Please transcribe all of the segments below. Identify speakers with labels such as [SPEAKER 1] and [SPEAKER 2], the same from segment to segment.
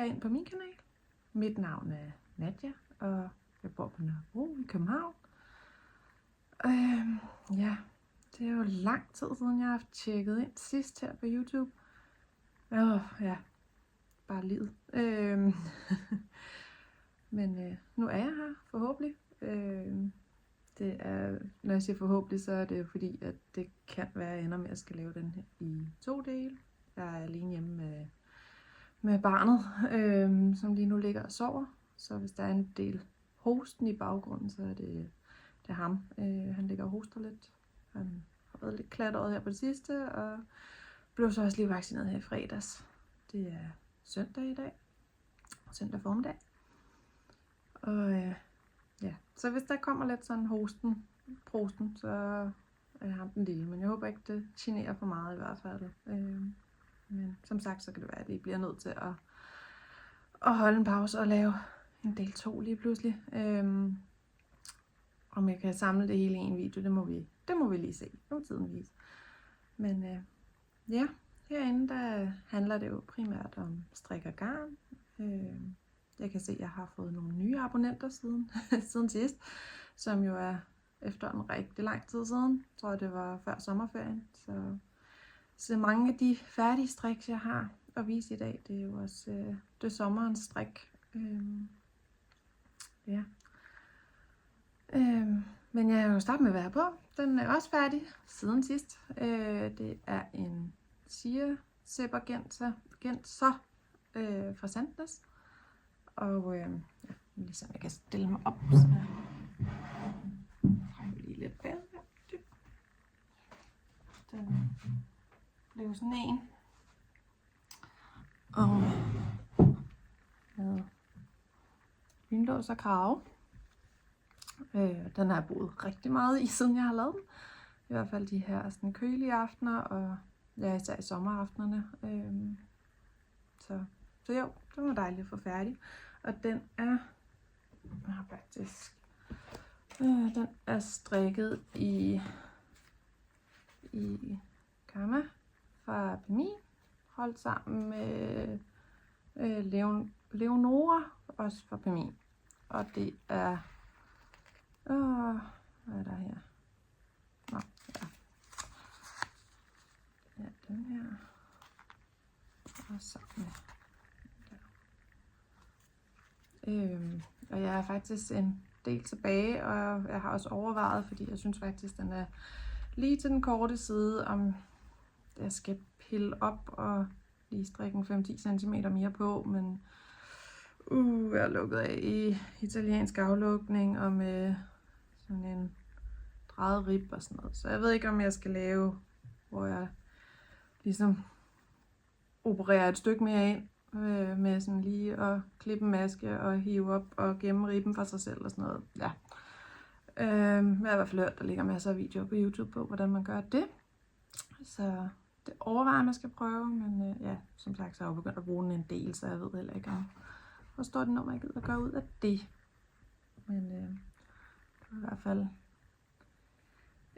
[SPEAKER 1] ind på min kanal. Mit navn er Nadia, og jeg bor på Nørrebro i København. Ja, det er jo lang tid siden, jeg har haft tjekket ind sidst her på YouTube. Ja, bare livet. Men nu er jeg her, forhåbentlig. Det er, når jeg siger forhåbentlig, så er det jo fordi, at det kan være, at jeg ender med at skal lave den her i 2 dele. Jeg er alene hjemme med barnet, som lige nu ligger og sover. Så hvis der er en del hosten i baggrunden, så er det ham. Han ligger og hoster lidt. Han har været lidt klatret her på det sidste, og blev så også lige vaccineret her i fredags. Det er søndag i dag. Søndag formiddag. Og ja, så hvis der kommer lidt sådan prosten, så er ham den lille. Men jeg håber ikke, det generer for meget i hvert fald. Men som sagt, så kan det være, at I bliver nødt til at holde en pause og lave en del 2 lige pludselig. Om jeg kan samle det hele i en video, det må vi lige se. Det må tiden vise. Men ja, herinde der handler det jo primært om strik og garn. Jeg kan se, at jeg har fået nogle nye abonnenter siden sidst, som jo er efterhånden rigtig lang tid siden. Jeg tror, det var før sommerferien. Så mange af de færdige striks, jeg har at vise i dag, det er jo også det er sommerens strik. Ja. Men jeg vil jo starte med at være på. Den er også færdig siden sidst. Det er en Zipper Genser fra Sandnes. Og ja, ligesom jeg kan stille mig op, så trækker lige lidt bag her. Den blev sådan en. Og med lynlås og krave. Den har jeg boet rigtig meget i, siden jeg har lavet den. I hvert fald de her sådan kølige aftener, og ja, især i sommeraftenerne. Så jo, det var dejligt at få færdig. Og den er faktisk den er strikket i Gamma fra Bemin, holdt sammen med Leonora, også fra Bemin. Og det er hvad er der her? Nå, ja. Ja, den her. Og sammen med og jeg er faktisk en del tilbage, og jeg har også overvejet, fordi jeg synes faktisk, den er lige til den korte side, om jeg skal pille op og lige strikke en 5-10 cm mere på, men jeg er lukket af i italiensk aflukning og med sådan en drejet rib og sådan noget. Så jeg ved ikke, om jeg skal lave, hvor jeg ligesom opererer et stykke mere ind, med sådan lige at klippe en maske og hive op og gemme ribben for sig selv og sådan noget. Ja. Jeg har i hvert fald hørt, der ligger masser af videoer på YouTube på, hvordan man gør det. Så det overvejer, man skal prøve, men ja, som sagt, så har jeg begyndt at bruge den en del, så jeg ved heller ikke, hvor stort det nummer, jeg gider at gøre ud af det. Men det var i hvert fald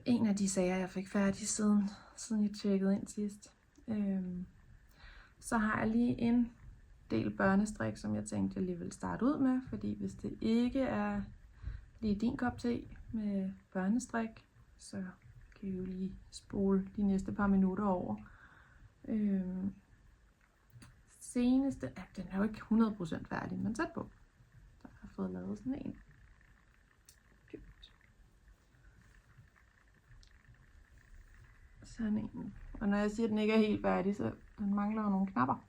[SPEAKER 1] en af de sager, jeg fik færdig, siden jeg tjekkede ind sidst. Så har jeg lige en del børnestrik, som jeg tænkte, jeg lige vil starte ud med, fordi hvis det ikke er lige din kop te med børnestrik, så kan I jo lige spole de næste par minutter over. Seneste, ja, den er jo ikke 100% færdig, men tæt på. Der har jeg fået lavet sådan en. Sådan en. Og når jeg siger, at den ikke er helt færdig, så den mangler jo nogle knapper.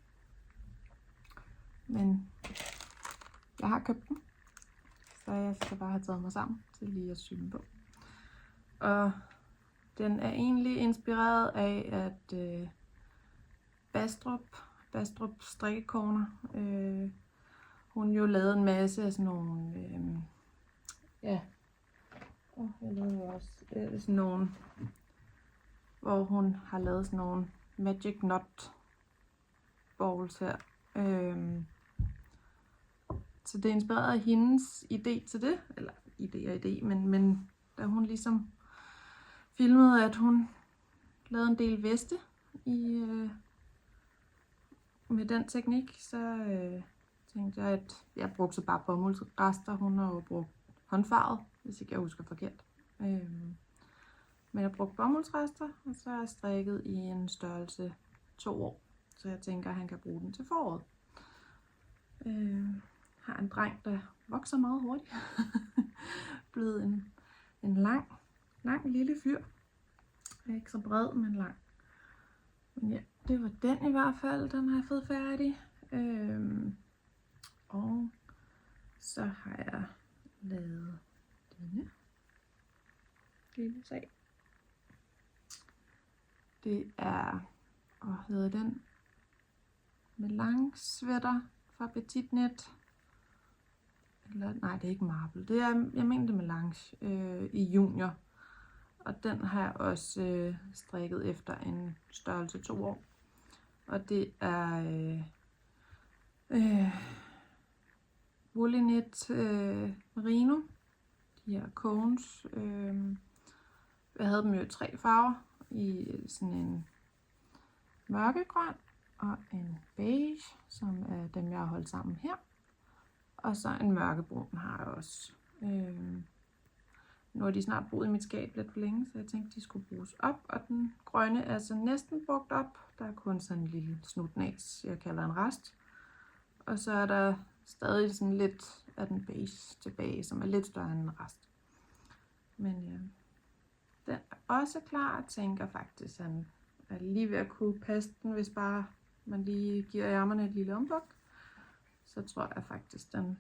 [SPEAKER 1] Men jeg har købt den, så jeg skal bare have taget mig sammen til lige at sy den på. Og den er egentlig inspireret af, at Bastrup Strikkekorner, hun jo lavede en masse af sådan nogle, ja, jeg lavede jo også sådan nogle, hvor hun har lavet sådan nogle Magic Knot balls her. Så det er inspireret af hendes idé til det, eller idé, men da hun ligesom filmede, at hun lavede en del veste med den teknik, så tænkte jeg, at jeg brugte så bare bomuldsrester. Hun har jo brugt håndfarvet, hvis ikke jeg husker forkert. Men jeg brugte bomuldsrester, og så er jeg strikket i en størrelse 2 år. Så jeg tænker, at han kan bruge den til foråret. Har en dreng, der vokser meget hurtigt. Blevet en lang lille fyr. Ikke så bred, men lang. Men ja, det var den i hvert fald. Den har jeg fået færdig. Og så har jeg lavet denne lille sag. Det er, hvad hedder den? Melange-sweater fra Petit Net. Eller, nej, det er ikke marble. Det er, jeg mener det melange i junior. Og den har jeg også strikket efter en størrelse 2 år. Og det er woolly knit merino. De her cones. Jeg havde dem jo i 3 farver. I sådan en mørkegrøn og en beige, som er dem jeg har holdt sammen her. Og så en mørkebrun har jeg også. Nu har de snart boet i mit skab lidt for længe, så jeg tænkte, de skulle bruges op. Og den grønne er så næsten brugt op. Der er kun sådan en lille snutnæs, jeg kalder en rest. Og så er der stadig sådan lidt af den beige tilbage, som er lidt større end en rest. Men den er også klar. Jeg tænker faktisk, at han er lige ved at kunne passe den, hvis bare man lige giver ærmerne et lille ombuk. Så tror jeg faktisk, den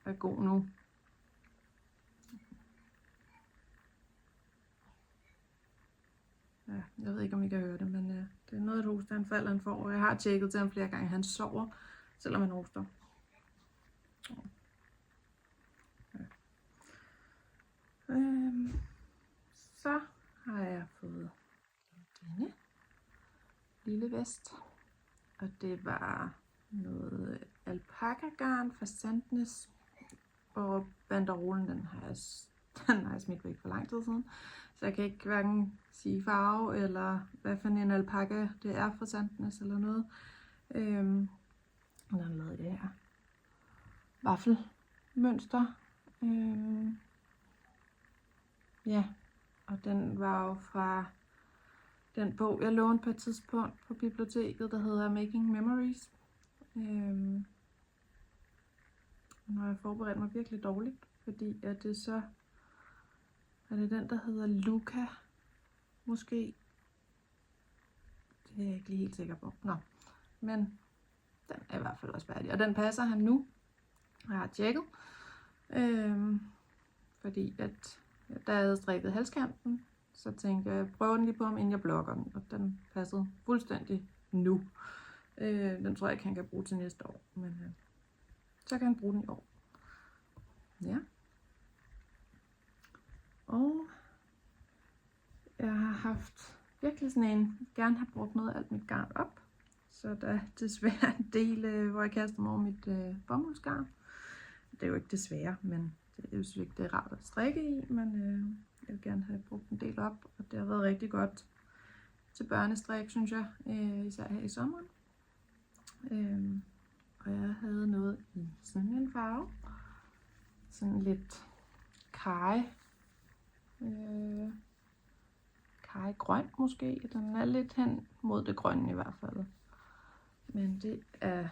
[SPEAKER 1] er god nu. Ja, jeg ved ikke, om I kan høre det, men det er noget, et hosteanfald, han får. Og jeg har tjekket til ham flere gange, han sover, selvom han hoster. Ja. Så har jeg fået denne lille vest. Og det var noget alpaka-garn fra Sandnes. Og banderolen, den har jeg smidt væk for lang tid siden. Så jeg kan ikke hverken sige farve, eller hvad for en alpaka det er fra Sandnes eller noget. Og der er lavet det her vaffelmønster. Ja, og den var jo fra den bog, jeg lånte på et tidspunkt på biblioteket, der hedder Making Memories. Nu har jeg forberedt mig virkelig dårligt, fordi at det så er det den, der hedder Luca, måske. Det er jeg ikke lige helt sikker på. Nå, men den er i hvert fald også færdig, og den passer han nu. Jeg har tjekket, fordi at da jeg havde strikket halskanten, så tænkte jeg, prøver den lige på ham, inden jeg blokker den, og den passede fuldstændig nu. Den tror jeg ikke, han kan bruge til næste år, men så kan han bruge den i år. Ja. Og jeg har haft virkelig sådan en, gerne har brugt noget af alt mit garn op. Så der er desværre en del, hvor jeg kaster mig over mit bomuldsgarn. Det er jo ikke desværre, men det er jo ikke det er rart at strikke i, men jeg vil gerne have brugt en del op, og det har været rigtig godt til børnestrik, synes jeg, især her i sommeren. Og jeg havde noget i sådan en farve, sådan lidt grøn måske, den er lidt hen mod det grønne i hvert fald. Men det er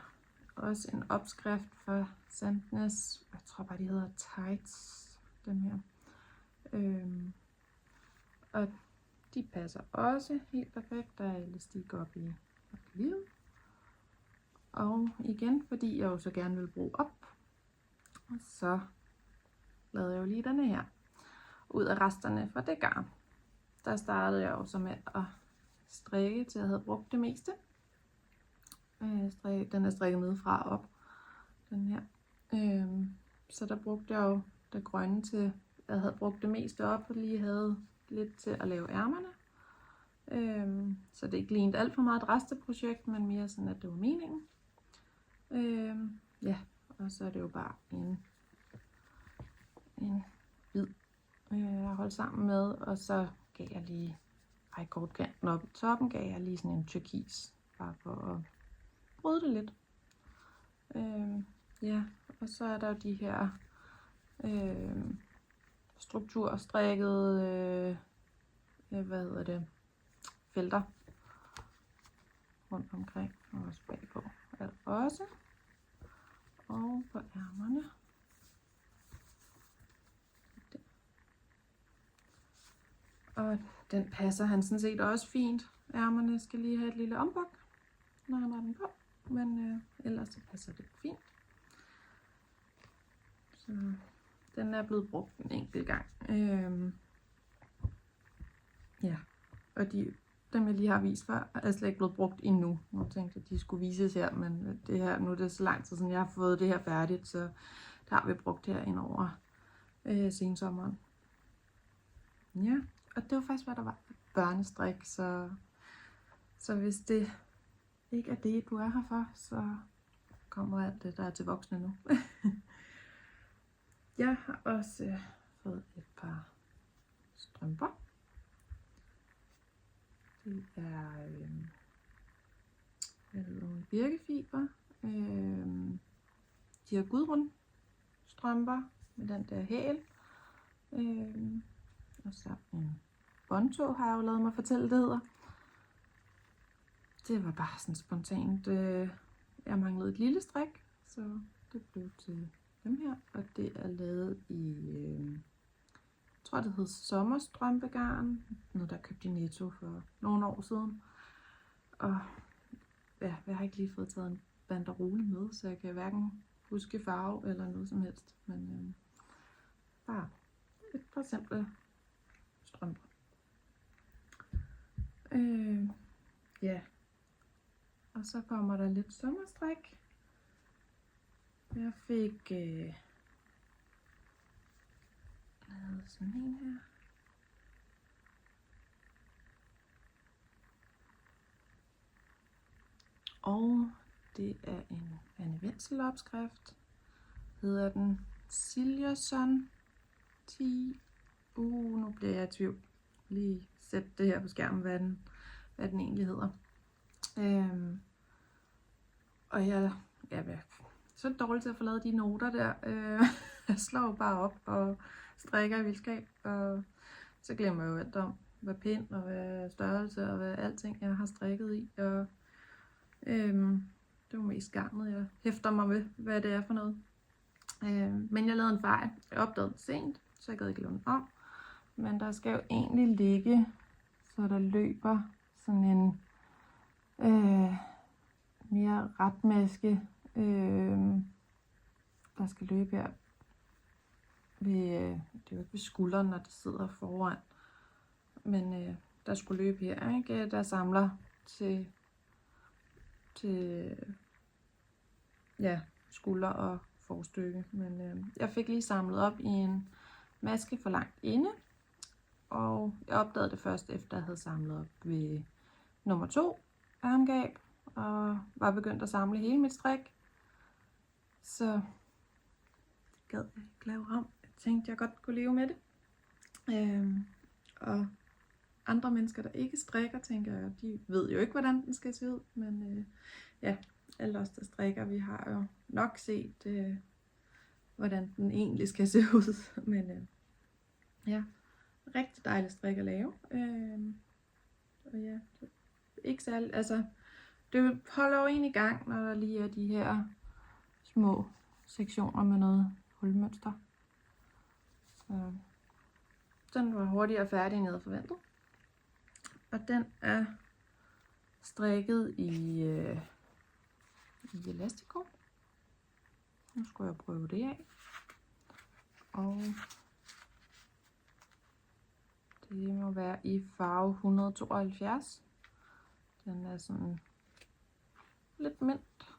[SPEAKER 1] også en opskrift fra Sandnes, jeg tror bare de hedder Tights, dem her. Og de passer også helt perfekt, der er elastik op i livet. Og igen, fordi jeg jo så gerne vil bruge op, så lavede jeg jo lige denne her ud af resterne fra det garn. Der startede jeg jo så med at strikke, til jeg havde brugt det meste. Den er strikket nedefra og op, den her. Så der brugte jeg jo det grønne til, jeg havde brugt det meste op, og lige havde lidt til at lave ærmerne. Så det ikke lignede alt for meget et resteprojekt, men mere sådan, at det var meningen. Ja, og så er det jo bare en hvid, jeg holdt sammen med, og så gav jeg lige kortkanten op i toppen, gav jeg lige sådan en turkis, bare for at bryde det lidt. Ja, og så er der jo de her strukturstrikkede felter rundt omkring, og også bagpå er der også, og på ærmerne. Og den passer han sådan set også fint. Ærmerne skal lige have et lille ombuk, når han har den på, men ellers så passer det fint. Så den er blevet brugt en enkelt gang. Ja, og dem jeg lige har vist før, er slet ikke blevet brugt endnu. Nu tænkte jeg, at de skulle vises her, men det her, nu er det så lang tid siden, jeg har fået det her færdigt, så der har vi brugt her ind over sensommeren. Ja, og det var faktisk, hvad der var børnestrik, så hvis det ikke er det, du er her for, så kommer alt det, der er til voksne nu. Jeg har også fået et par strømper. Det er birkefiber. De har Gudrun strømper med den der hæl. Og så en båndtog har jeg jo lavet mig fortælle, det hedder. Det var bare sådan spontant. Jeg manglede et lille strik, så det blev til dem her. Og det er lavet i, jeg tror det hed sommerstrømpegarn. Noget der købte i Netto for nogle år siden. Og ja, jeg har ikke lige fået taget en banderole med, så jeg kan hverken huske farve eller noget som helst. Men bare et par simple strømper. Ja. Og så kommer der lidt sommerstrik. Jeg fik lavet sådan en her. Og det er en Anne Wenzel opskrift. Hedder den Siljerson 10. Nu bliver jeg i tvivl. Lige sætte det her på skærmen, hvad den egentlig hedder. Og jeg er så dårlig til at få lavet de noter der. Jeg slår bare op og strikker i vildskab, og så glemmer jeg jo alt om, hvad pind og hvad størrelse og hvad alting jeg har strikket i. Og det var mest garnet, jeg hæfter mig ved, hvad det er for noget. Men jeg lavede en fejl. Jeg opdagede den sent, så jeg gad ikke lave den om. Men der skal jo egentlig ligge, så der løber sådan en mere retmaske, der skal løbe her ved, det er jo ikke ved skulderen, når det sidder foran, men der skulle løbe her, ikke? Der samler til ja, skulder og forstykke. Men jeg fik lige samlet op i en maske for langt inde, og jeg opdagede det først efter jeg havde samlet op ved nummer 2 armgab, og var begyndt at samle hele mit strik. Så det gad jeg ikke lave om. Jeg tænkte, jeg godt kunne leve med det. Og andre mennesker, der ikke strikker, tænker jeg, de ved jo ikke, hvordan den skal se ud. Men ja, alle os, der strikker, vi har jo nok set, hvordan den egentlig skal se ud. Men ja, rigtig dejlig strik at lave. Og ja, ikke særlig, altså det holder jo en i gang, når der lige er de her små sektioner med noget hulmønster. Så den var hurtigere færdig, end jeg havde forventet. Og den er strikket i Elastico. Nu skal jeg prøve det af. Og det må være i farve 172. Den er sådan lidt mint.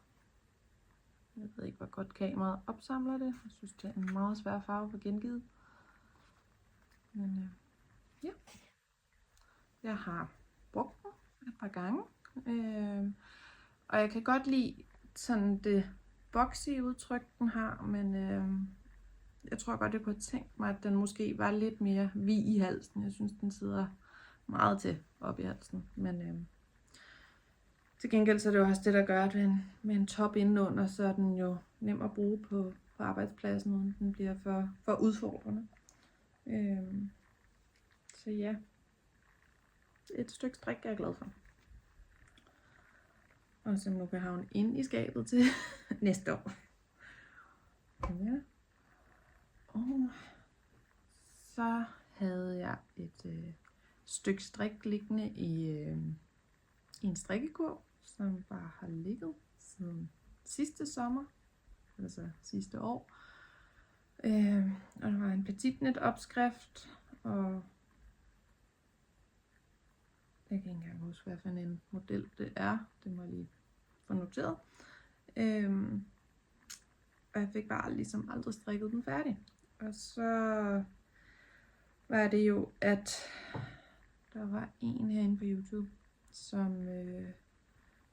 [SPEAKER 1] Jeg ved ikke, hvor godt kameraet opsamler det. Jeg synes, det er en meget svær farve for gengivet. Men ja. Jeg har brugt den et par gange. Og jeg kan godt lide sådan det boxy udtryk, den har. Men jeg tror godt, jeg kunne have tænkt mig, at den måske var lidt mere vid i halsen. Jeg synes, den sidder meget til op i halsen. Men til gengæld så er det jo også det, der gør, at med en top indenunder, så er den jo nem at bruge på arbejdspladsen, uden den bliver for udfordrende. Så ja, et stykke strik er jeg glad for. Og som nu kan havne ind i skabet til næste år. Ja. Og så havde jeg et stykke strik liggende i en strikkekurv, som bare har ligget siden sidste sommer, altså sidste år. Og der var en petitnet opskrift, og jeg kan ikke engang huske, hvad for en model det er. Det må jeg lige få noteret. Og jeg fik bare ligesom aldrig strikket den færdig. Og så var det jo, at der var en herinde på YouTube, som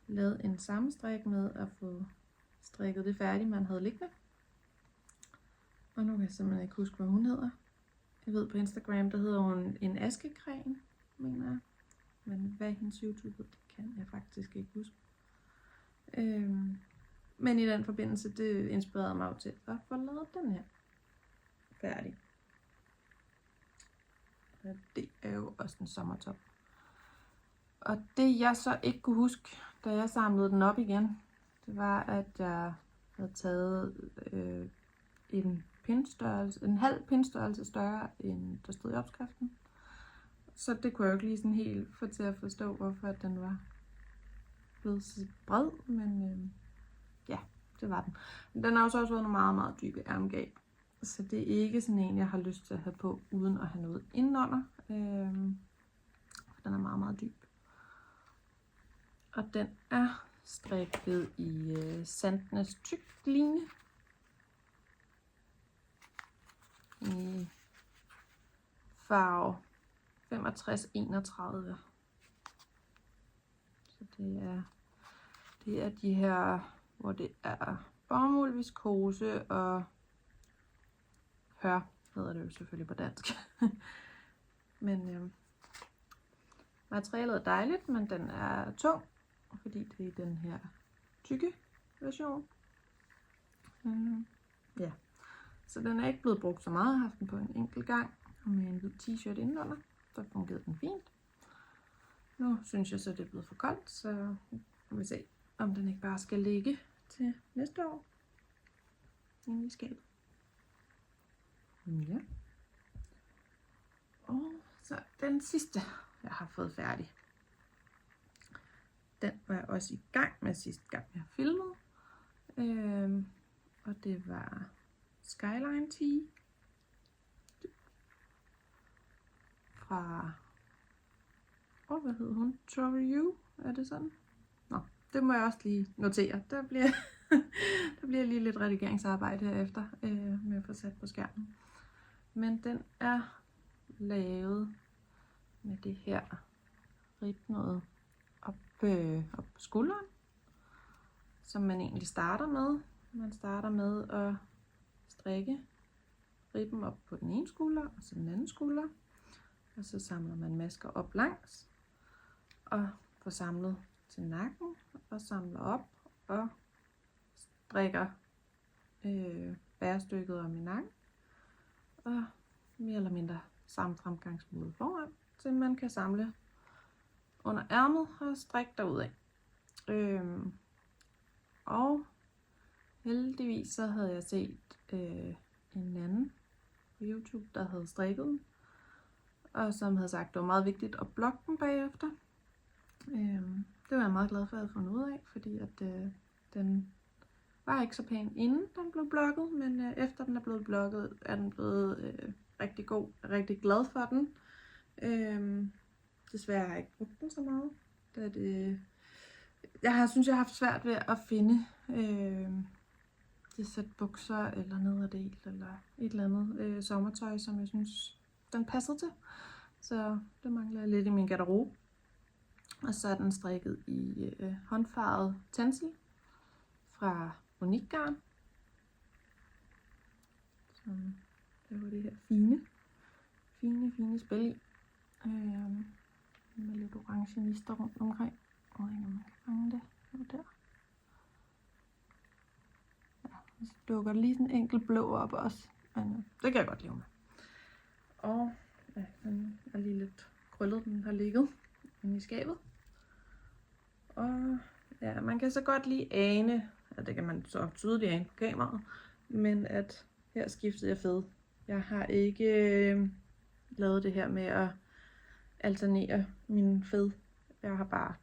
[SPEAKER 1] lavede en sammenstrik med at få strikket det færdigt, man havde liggende. Og nu kan jeg simpelthen ikke huske, hvad hun hedder. Jeg ved på Instagram, der hedder hun en askekræn, mener jeg. Men hvad hendes YouTube, det kan jeg faktisk ikke huske. Men i den forbindelse, det inspirerede mig til at få lavet den her færdig. Og det er jo også en sommertop. Og det jeg så ikke kunne huske, da jeg samlede den op igen, det var, at jeg havde taget en halv pindstørrelse større, end der stod i opskriften. Så det kunne jeg jo ikke lige sådan helt få til at forstå, hvorfor den var blevet så bred, men ja, det var den. Men den har jo så også været meget, meget dybe ærmegab. Så det er ikke sådan en, jeg har lyst til at have på, uden at have noget indenunder. Den er meget, meget dyb. Og den er strikket i Sandnes Tykline. I farve 6531. Så det er de her, hvor det er bomuld, viskose og hør, hedder det jo selvfølgelig på dansk. Men materialet er dejligt, men den er tung, fordi det er den her tykke version. Ja. Så den er ikke blevet brugt så meget. Jeg har haft den på en enkelt gang, og med en hvid t-shirt indenunder, så fungerede den fint. Nu synes jeg så, det er blevet for koldt, så må vi se, om den ikke bare skal ligge til næste år inde i skabet. Ja. Og så den sidste, jeg har fået færdig. Den var jeg også i gang med sidste gang, jeg filmede. Og det var Skyline Tee fra, hvad hed hun? Toriu, er det sådan? Nå, det må jeg også lige notere. Der bliver lige lidt redigeringsarbejde herefter med at få sat på skærmen. Men den er lavet med det her ribnåde op på skulderen, som man egentlig starter med. Man starter med at strikke ribben op på den ene skulder og så den anden skulder, og så samler man masker op langs og får samlet til nakken og samler op og strikker bærestykket om i nakken og mere eller mindre samme fremgangsmåde foran, så man kan samle under ærmet og strikke derudad. Og heldigvis så havde jeg set en anden på YouTube, der havde strikket den, og som havde sagt, at det var meget vigtigt at blokke den bagefter. Det var jeg meget glad for, at jeg havde fundet ud af, fordi at den var ikke så pæn, inden den blev blokket, men efter den er blevet blokket, er den blevet rigtig god. Jeg er rigtig glad for den. Desværre har jeg ikke brugt den så meget, da jeg synes, jeg har haft svært ved at finde det sæt bukser eller nederdel eller et eller andet sommertøj, som jeg synes, den passede til. Så det mangler jeg lidt i min garderobe. Og så er den strikket i håndfarvet tencel fra Monique Garn. Så det var det her fine spil i. Med lidt orange lister rundt omkring. Jeg ved ikke, om man kan fange det. Der. Ja, Så dukker lige sådan en enkelt blå op også. Men det kan jeg godt leve med. Og ja, den er lige lidt krøllet, den har ligget inde i skabet. Og ja, man kan så godt lige ane, at det kan man så tydeligt ane på kameraet, men at her skiftede jeg fed. Jeg har ikke lavet det her med at alternere min fed. Jeg har bare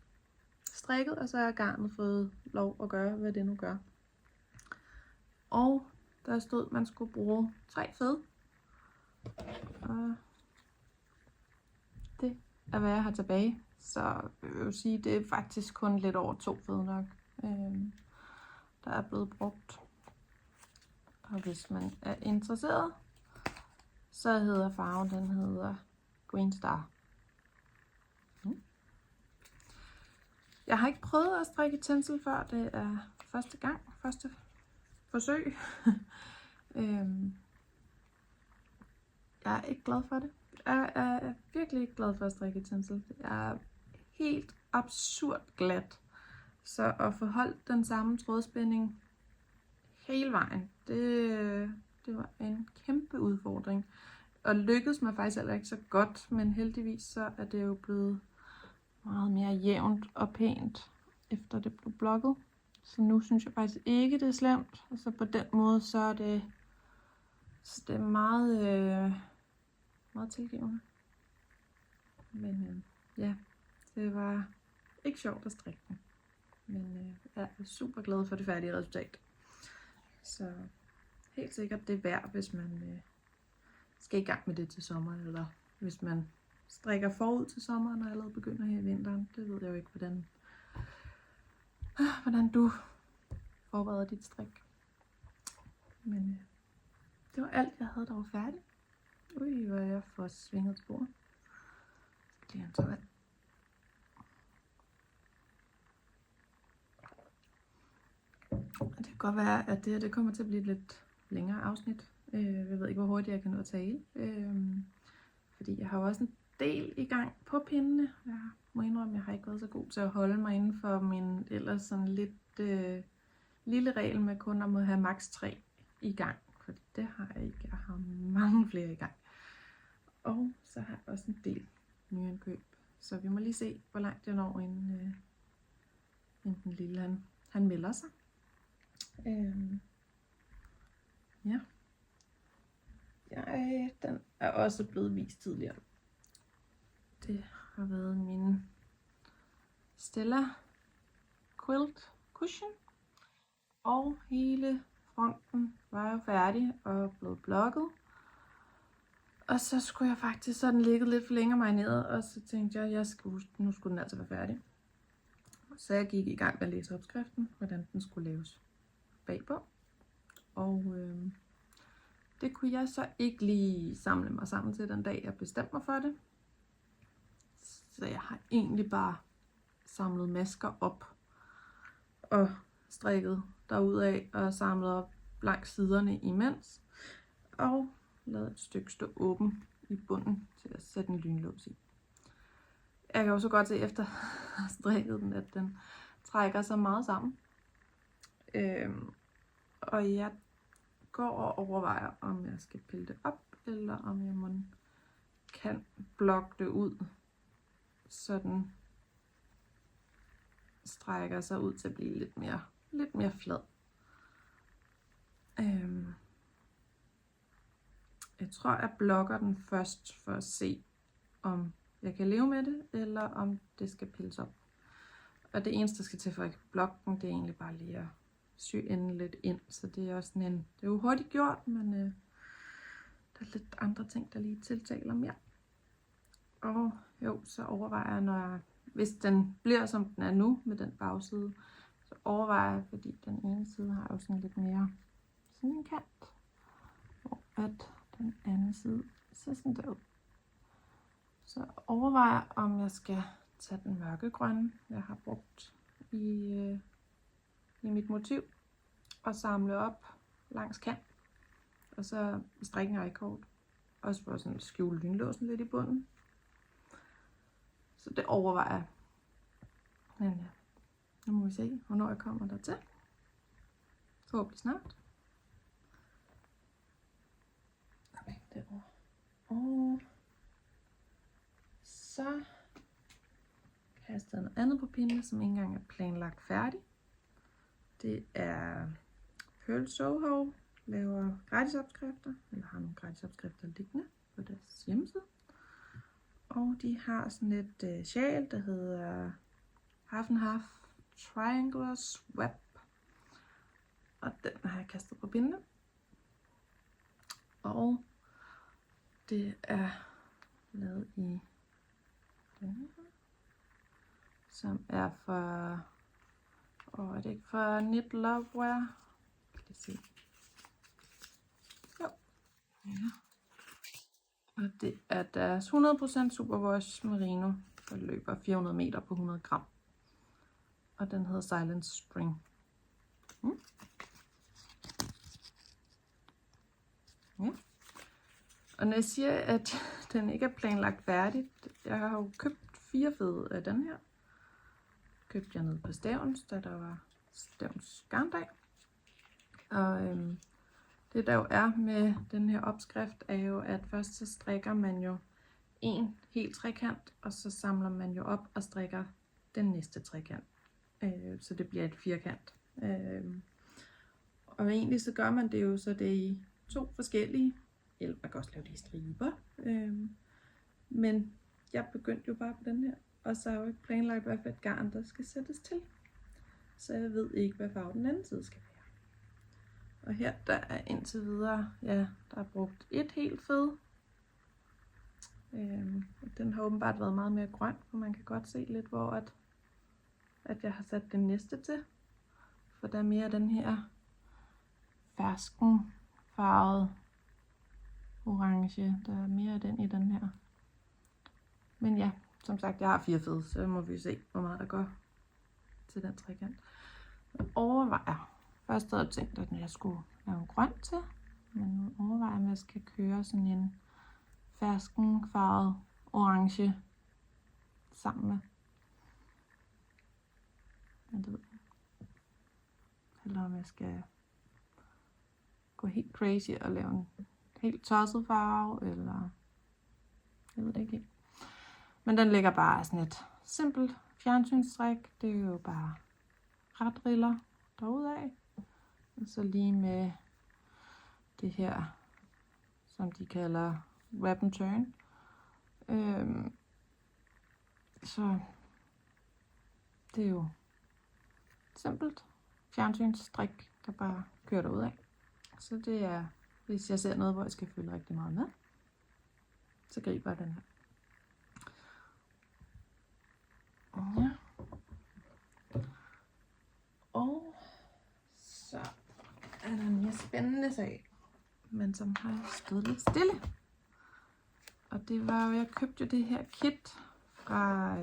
[SPEAKER 1] strikket, og så har garnet fået lov at gøre, hvad det nu gør. Og der stod, at man skulle bruge 3 fed. Og det er, hvad jeg har tilbage. Så jeg vil sige, det er faktisk kun lidt over 2 fed nok, der er blevet brugt. Og hvis man er interesseret, så hedder farven, den hedder Green Star. Jeg har ikke prøvet at strikke tencel før, det er første forsøg. Jeg er ikke glad for det. Jeg er virkelig ikke glad for at strikke tencel. Det er helt absurd glat. Så at få holdt den samme trådspænding hele vejen, det var en kæmpe udfordring. Og lykkedes mig faktisk heller ikke så godt, men heldigvis så er det jo blevet meget mere jævnt og pænt, efter det blev blokket. Så nu synes jeg faktisk ikke, det er slemt. Altså på den måde, så er det meget tilgivende. Men ja, det var ikke sjovt at strikke den. Men jeg er super glad for det færdige resultat. Så helt sikkert det er værd, hvis man skal i gang med det til sommer, eller hvis man strikker forud til sommeren og allerede begynder her i vinteren. Det ved jeg jo ikke, hvordan du forbereder dit strik. Men det var alt, jeg havde, der var færdigt. Ui, hvor jeg får svinget spor. Det er en tår vand. Det kan godt være, at det kommer til at blive et lidt længere afsnit. Jeg ved ikke, hvor hurtigt jeg kan nå at tale. Fordi jeg har også en del i gang på pindene. Jeg må indrømme, at jeg har ikke været så god til at holde mig inden for min ellers sådan lidt lille regel med kun at må have maks 3 i gang. For det har jeg ikke. Jeg har mange flere i gang. Og så har jeg også en del nyindkøb. Så vi må lige se, hvor langt jeg når, inden den lille han melder sig. Ja. Den er også blevet vist tidligere. Det har været min Stella Quilt Cushion. Og hele fronten var jo færdig og blevet blokket. Og så skulle jeg faktisk sådan ligget lidt for længere marineret, og så tænkte jeg, nu skulle den altså være færdig. Så jeg gik i gang med at læse opskriften, hvordan den skulle laves bagpå. Og det kunne jeg så ikke lige samle mig sammen til den dag, jeg bestemte mig for det. Så jeg har egentlig bare samlet masker op og strikket derudad og samlet op langs siderne imens. Og lavet et stykke stå åben i bunden til at sætte en lynlås i. Jeg kan også godt se efter at have strikket den, at den trækker sig meget sammen. Og jeg går og overvejer, om jeg skal pille det op, eller om jeg kan blokke det ud, så den strækker sig ud til at blive lidt mere flad. Jeg tror, jeg blokker den først for at se, om jeg kan leve med det, eller om det skal pilles op. Og det eneste, der skal til for at blokke den, det er egentlig bare lige at sy enden lidt ind. Så det er også sådan det er jo hurtigt gjort, men der er lidt andre ting, der lige tiltaler mere. Og jo, så overvejer jeg, hvis den bliver som den er nu med den bagside, så overvejer jeg, fordi den ene side har jo sådan lidt mere sådan en kant, hvor at den anden side ser sådan der ud. Så overvejer, om jeg skal tage den mørkegrønne, jeg har brugt i mit motiv, og samle op langs kant, og så strikke en ejkort, også for sådan at skjule lynlåsen lidt i bunden. Så det overvejer jeg. Men ja, nu må vi se, hvornår jeg kommer dertil. Forhåbentlig snart. Og så kaster jeg noget andet på pinde, som ikke engang er planlagt færdigt. Det er Pearl Soho, laver gratisopskrifter, eller har nogle gratisopskrifter liggende på deres hjemmeside. Og de har sådan et sjal, der hedder Half and Half Triangular Web. Og den har jeg kastet på pinde. Og det er lavet i den her, som er for, er det ikke for Knit Lovewear? Kan I se? Jo. Ja. Og det er deres 100% Superwash Merino, der løber 400 meter på 100 gram. Og den hedder Silent Spring. Ja. Og når jeg siger, at den ikke er planlagt færdigt, jeg har jo købt 4 fede af den her. Købte jeg ned på Stævns, da der var Stævns garndag. Og det der jo er med den her opskrift, er jo, at først så strikker man jo en hel trekant, og så samler man jo op og strikker den næste trekant. Så det bliver et firkant. Og egentlig så gør man det jo, så det er i 2 forskellige, eller man kan også lave det i striber. Men jeg begyndte jo bare på den her, og så har jeg jo ikke planlagt, hvad for et garn der skal sættes til. Så jeg ved ikke, hvad farve den anden side skal være. Og her der er indtil videre, ja, der er brugt et helt fed. Den har åbenbart været meget mere grøn, for man kan godt se lidt, hvor at jeg har sat den næste til. For der er mere af den her ferskenfarvede orange. Der er mere af den i den her. Men ja, som sagt, jeg har 4 fede, så må vi se, hvor meget der går til den trekant. Jeg overvejer. Først havde jeg tænkt, at jeg skulle lave en grøn til, men nu overvejer jeg, at jeg skal køre sådan en ferskenfarvet orange sammen med. Men det ved jeg. Eller om jeg skal gå helt crazy og lave en helt tosset farve, eller jeg ved det ikke helt. Men den ligger bare sådan et simpelt fjernsynsstrik. Det er jo bare retriller derudaf. Og så lige med det her, som de kalder wrap and turn. Så det er jo simpelt fjernsynsstrik, der bare kører derudad. Så det er, hvis jeg ser noget, hvor jeg skal følge rigtig meget med, så griber jeg den her. Ja. Og så er der en mere spændende sag, men som har stået lidt stille. Og det var jo, jeg købte jo det her kit fra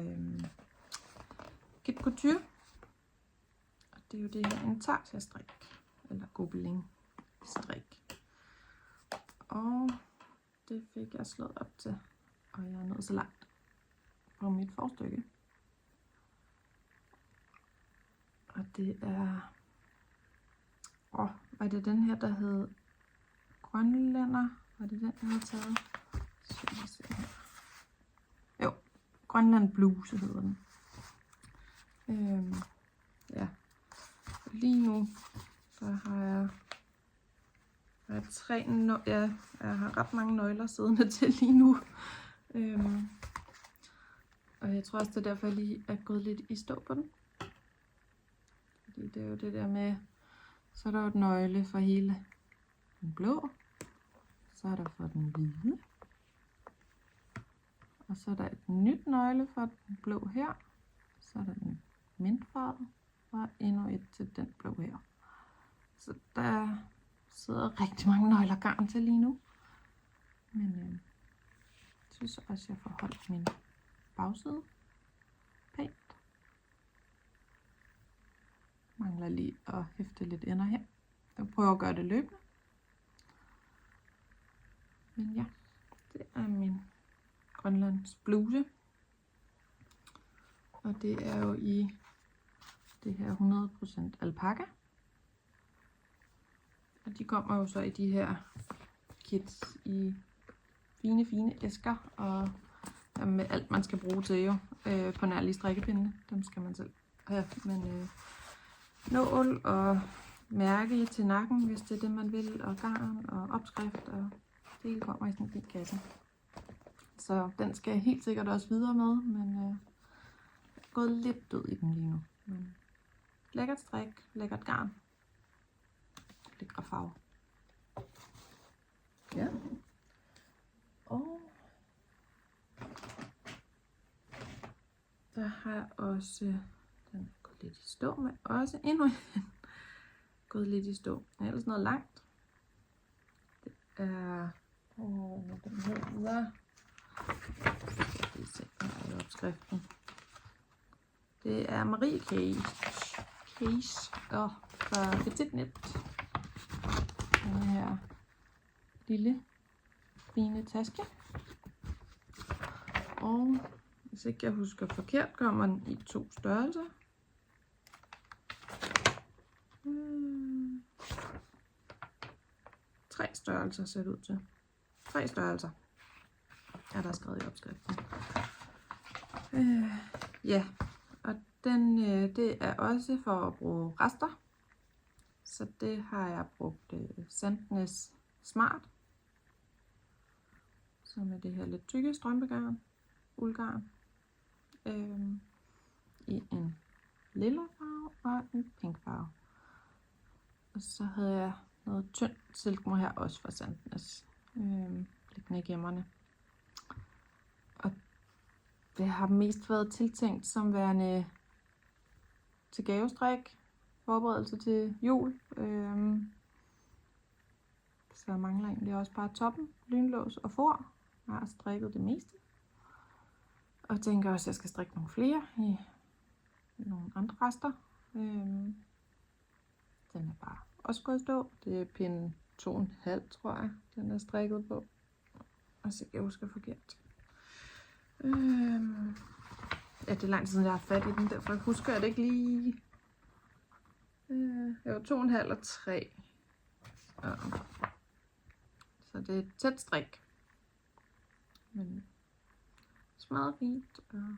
[SPEAKER 1] Kit Couture. Og det er jo det her intarsia-strik, eller gobelin-strik. Og det fik jeg slået op til, og jeg er nået så langt på mit forstykke. Og det er, var det den her, der hed Grønlænder? Var det den, jeg havde taget? Så vi se her. Jo, Grønland Bluse hedder den. Ja. Lige nu, så har jeg jeg har ret mange nøgler siddende til lige nu. Og jeg tror også, det er derfor, jeg lige er gået lidt i stå på den. Fordi det er jo det der med, så er der jo et nøgle for hele den blå. Så er der for den hvide. Og så er der et nyt nøgle for den blå her. Så er der den mintfarvede. Og endnu et til den blå her. Så der sidder rigtig mange nøgler garn til lige nu. Men jeg synes også, jeg får holdt min bagside pænt. Mangler lige at hæfte lidt ender her. Jeg prøver at gøre det løbende. Men ja, det er min Grønlands bluse. Og det er jo i det her 100% alpaka. Og de kommer jo så i de her kits i fine æsker, og med alt man skal bruge til jo, på nær lige strikkepindene. Dem skal man selv have, men nål og mærke til nakken, hvis det er det man vil, og garn og opskrift, og det hele kommer i sådan en fin kasse. Så den skal jeg helt sikkert også videre med, men jeg er gået lidt død i den lige nu. Men lækkert strik, lækkert garn, lækre farver. Ja. Og der har jeg også, den er gået lidt i stå med, også endnu en gået lidt i stå. Det er ellers noget langt. Det er, den hedder, opskriften. Det er Marie Case fra Petit Net. Den her lille fine taske. Og hvis ikke jeg husker forkert, kommer den i 2 størrelser. 3 størrelser ser det ud til. 3 størrelser er der skrevet i opskriften. Ja, og den, det er også for at bruge rester. Så det har jeg brugt Sandnes Smart, som er det her lidt tykke strømpegarn, uldgarn, i en lilla farve og en pink farve. Og så havde jeg noget tynd silkmohair også fra Sandnes, liggende i gemmerne. Og det har mest været tiltænkt som værende til gavestrik, forberedelse til jul. Så jeg mangler egentlig også bare toppen, lynlås og for. Jeg har strikket det meste. Og tænker også, at jeg skal strikke nogle flere i nogle andre rester. Den er bare også gået i stå. Det er pinde 2,5, tror jeg, den er strikket på. Og så kan jeg huske forkert. Ja, det er lang tid siden, jeg har fat i den, derfor husker jeg det ikke lige. Jeg var 2,5 og 3. Så det er et tæt strik. Men smadret fint, og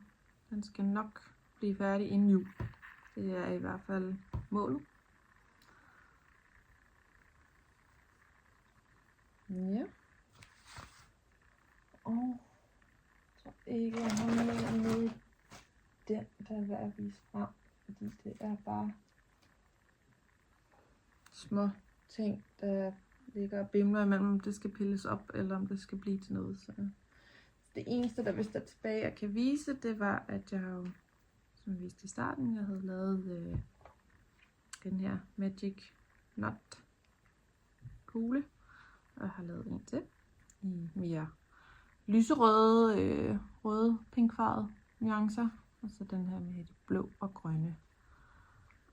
[SPEAKER 1] den skal nok blive færdig inden jul. Det er i hvert fald målet. Ja. Og så ikke jeg har med den, der er værd at vise frem, fordi det er bare små ting, der ligger og bimler imellem, om det skal pilles op, eller om det skal blive til noget. Så det eneste, der vist er tilbage, jeg kan vise, det var, at jeg jo, som jeg viste i starten, jeg havde lavet den her Magic Knot kugle, og har lavet en til i mere lyserøde, røde, pinkfarvede nuancer, og så den her med det blå og grønne.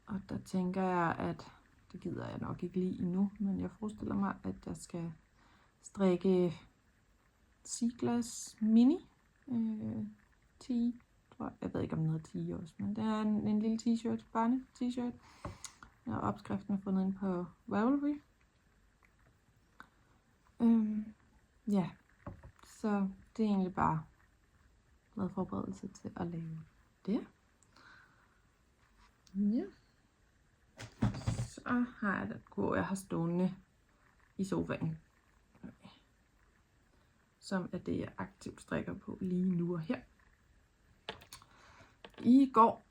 [SPEAKER 1] Og der tænker jeg, at det gider jeg nok ikke lige endnu, men jeg forestiller mig, at jeg skal strikke Seaglass Mini 10, tror jeg. Jeg ved ikke, om den hedder 10 også, men det er en lille t-shirt, barne-t-shirt. Og opskriften er fundet ind på Ravelry. Ja, så det er egentlig bare noget forberedelse til at lave det. Ja. Så har jeg den kurv, jeg har stående i sofaen, som er det, jeg aktivt strikker på lige nu og her. I går,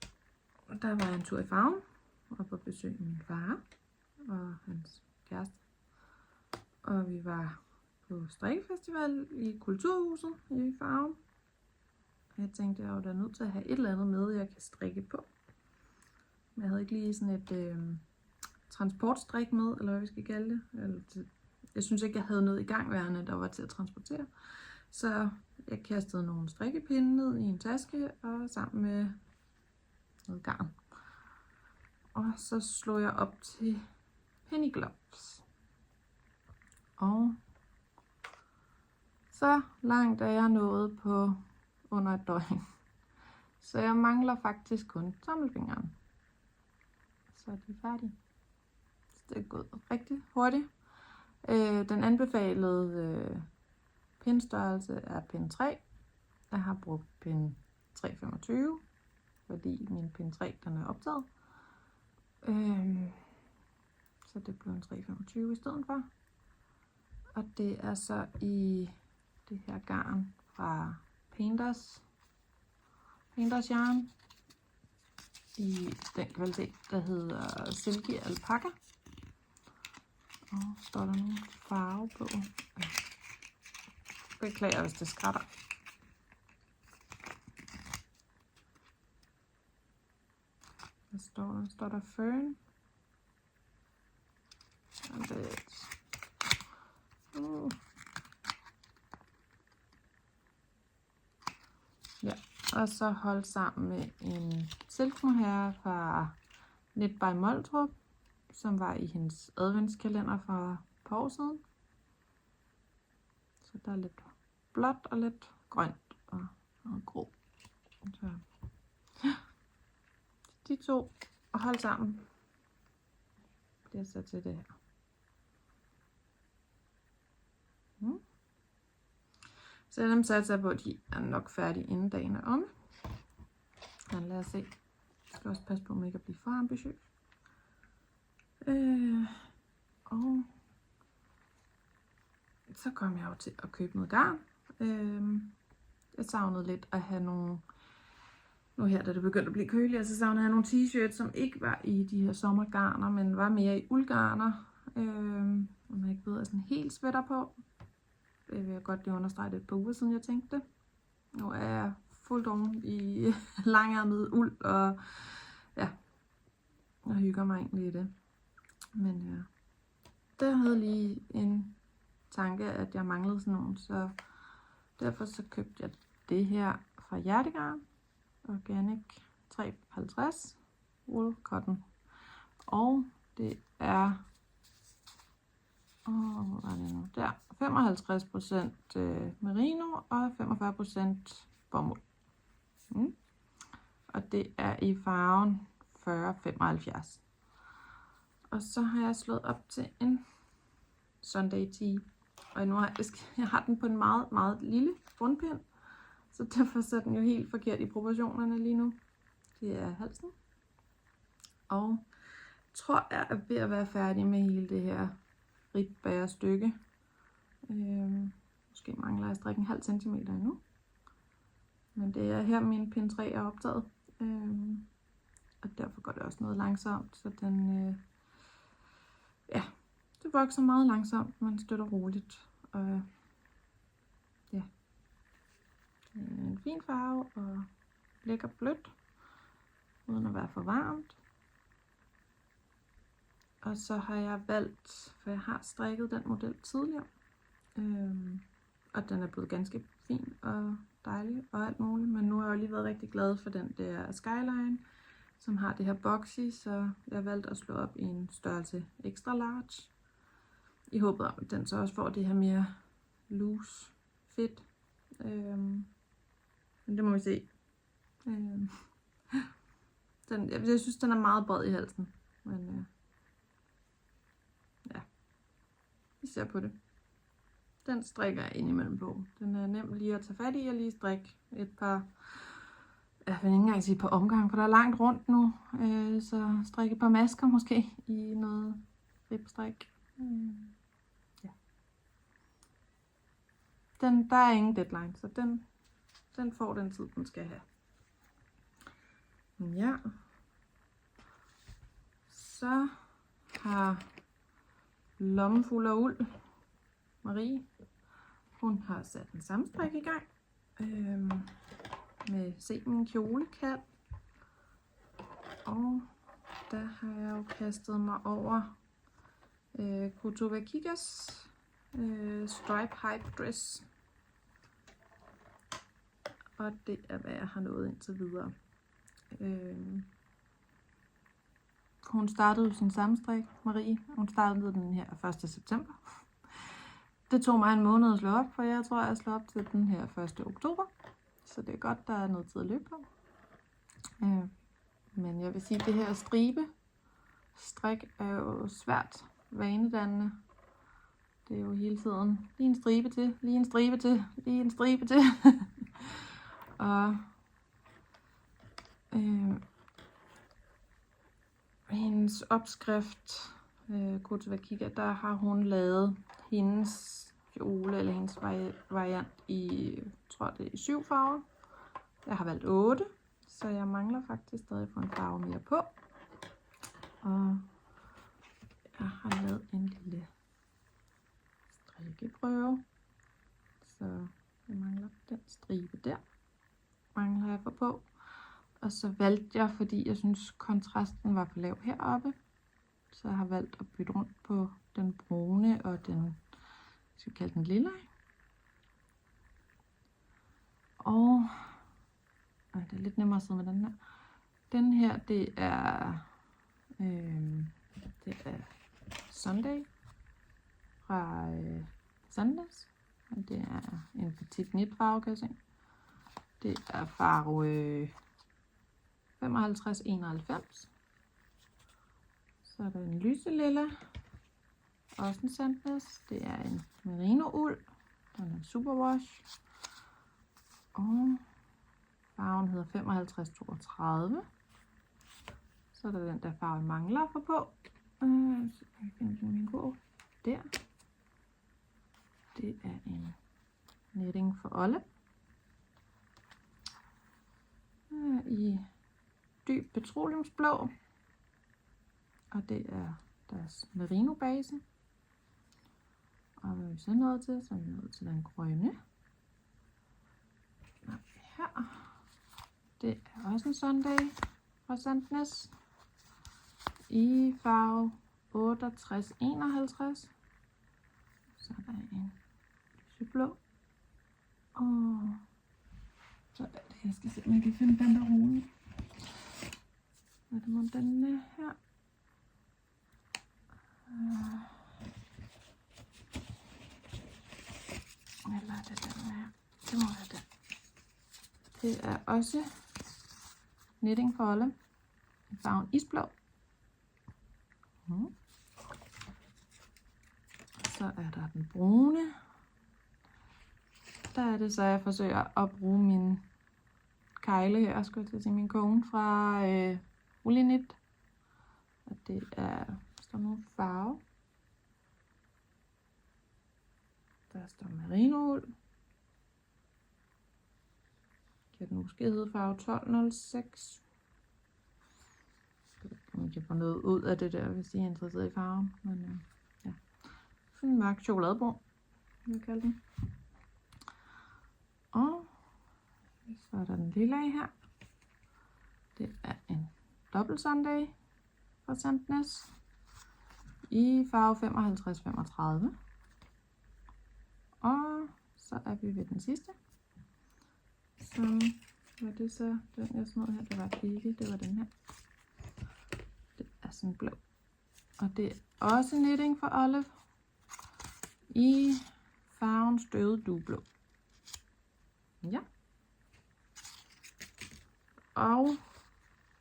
[SPEAKER 1] der var jeg en tur i Farum og på besøg med min far og hans kæreste. Og vi var på strikkefestival i Kulturhuset i Farum. Jeg tænkte, jeg var da nødt til at have et eller andet med, jeg kan strikke på. Men jeg havde ikke lige sådan et transportstrik med, eller hvad vi skal kalde det. Jeg synes ikke, jeg havde noget i gangværende, der var til at transportere. Så jeg kastede nogle strikkepinde ned i en taske, og sammen med noget garn. Og så slog jeg op til penny gloves. Og så langt er jeg nået på under et døgn. Så jeg mangler faktisk kun tommelfingeren. Så er de færdige. Så det er gået rigtig hurtigt. Den anbefalede Pindstørrelse er pind 3. Jeg har brugt pind 325, fordi min pind 3 den er optaget. Så det blev en 325 i stedet for. Og det er så i det her garn fra Painters Yarn i den kvalitet, der hedder Silky Alpaca. Og står der nogle farve på. Beklager, hvis det skrætter. Hvad står der? Står der Fern? Ja, og så holdt sammen med en silk mohair fra Knit by Moltrup, som var i hendes adventskalender for et par år siden. Så der er lidt blåt og lidt grønt og noget grå. Så de to og hold sammen bliver så til det her. Så dem satser jeg på, at de er nok færdige inden dagen er omme. Men lad os se. Jeg skal også passe på, at man ikke bliver for ambitiøs. Og så kom jeg jo til at købe noget garn. Jeg savnede lidt at have nogle, nu her da det begyndte at blive køligere, så savnede jeg nogle t-shirts, som ikke var i de her sommergarner, men var mere i uldgarner. Og man ikke ved at sådan helt sweater på. Det vil jeg godt lige understrege, det et par uger siden jeg tænkte det. Nu er jeg fuldt oven i langærmet uld, og ja, jeg hygger mig egentlig i det. Men ja, der havde lige en tanke, at jeg manglede sådan nogle, så derfor så købte jeg det her fra Hjertegarn, Organic 350 Wool Cotton. Og det er, hvor er det nu? Der, 55% merino og 45% bomuld. Og det er i farven 4075. Og så har jeg slået op til en Sunday tee. Og nu har jeg har den på en meget, meget lille rundpind. Så derfor så er den jo helt forkert i proportionerne lige nu. Det er halsen. Og jeg tror, jeg er ved at være færdig med hele det her ribbagerstykke. Måske mangler jeg at strikke en halv centimeter endnu. Men det er her min pind 3 er optaget. Og derfor går det også noget langsomt. Så den, ja, det vokser meget langsomt, men støtter roligt. Og ja, det er en fin farve og lækker blødt, uden at være for varmt. Og så har jeg valgt, for jeg har strikket den model tidligere, og den er blevet ganske fin og dejlig og alt muligt, men nu har jeg jo lige været rigtig glad for den der Skyline, som har det her boxy, så jeg valgte at slå op i en størrelse extra large, i håbet om, at den så også får det her mere loose fit. Men det må vi se. Jeg synes, den er meget bred i halsen, men ja, vi ser på det. Den strikker jeg indimellem på. Den er nem lige at tage fat i og lige strikke et par, jeg vil ikke engang sige på omgang, for der er langt rundt nu, så strikke et par masker måske i noget ribstrik. Ja. Der er ingen deadline, så den får den tid, den skal have. Ja. Så har Lommefuld af uld, Marie, hun har sat en sammenstrik i gang med Se min kjolekald. Og der har jeg jo kastet mig over Kutova Kikas Stripe Hype Dress. Og det er, hvad jeg har nået indtil videre. Hun startede sin sammenstrik, Marie. Hun startede den her 1. september. Det tog mig en måned at slå op, for jeg tror, jeg slår op til den her 1. oktober. Så det er godt, der er noget tid at løbe på. Men jeg vil sige, at det her stribe strik er jo svært vanedannende. Det er jo hele tiden lige en stribe til, lige en stribe til, lige en stribe til. Og hendes opskrift, Kotova-Kika, der har hun lavet hendes kjole, eller hendes variant i, jeg tror det er i 7 farver. Jeg har valgt 8, så jeg mangler faktisk stadig at få en farve mere på. Og jeg har lavet en lille strikkeprøve, så jeg mangler den stribe der, mangler jeg på. Og så valgte jeg, fordi jeg synes kontrasten var for lav heroppe, så jeg har valgt at bytte rundt på den brune og den, skal vi kalde den lilla. Og det er lidt nemmere at sidde med den her. Den her, det er Sunday fra Sandnes. Og det er en petit knit farve, kan jeg se. Det er farve 5591. Så er der en lyselilla, også en Sandnes. Det er en merino uld. Den er superwash. Og farven hedder 5532. Så er der den der farve, jeg mangler for på. Så kan jeg finde min kurv. Der. Det er en netting for Olle. I dyb petroleumsblå. Og det er deres merino base. Og hvad er vi så nået til? Så er vi nået til den grønne. Her. Det er også en Sunday fra Sandnes. I farve 6851. Så er der en lyseblå. Og så er det, jeg skal se, om jeg kan finde banderolen. Hvad er det med den her? Eller er det den her? Det må være den. Det er også knitting for Olle i farven isblå. Så er der den brune. Der er det så, jeg forsøger at bruge min kejle her, skulle jeg til at sige, min kone fra Ulinit. Og det er, der står nogle farve. Der står merino-uld. Kan den måske hedde farve 1206. Man kan få noget ud af det der, hvis I er interesseret i farven. Men ja, sådan en mørk chokoladebrun, vil jeg kalde den. Og så er der den lille af her. Det er en dobbelt Sunday fra Sandnes i farve 5535. Og så er vi ved den sidste. Som var det så, den jeg snod her, det var ikke, det var den her. Det er sådan blå. Og det er også knitting for Olive i farven støvet dueblå. Ja. Og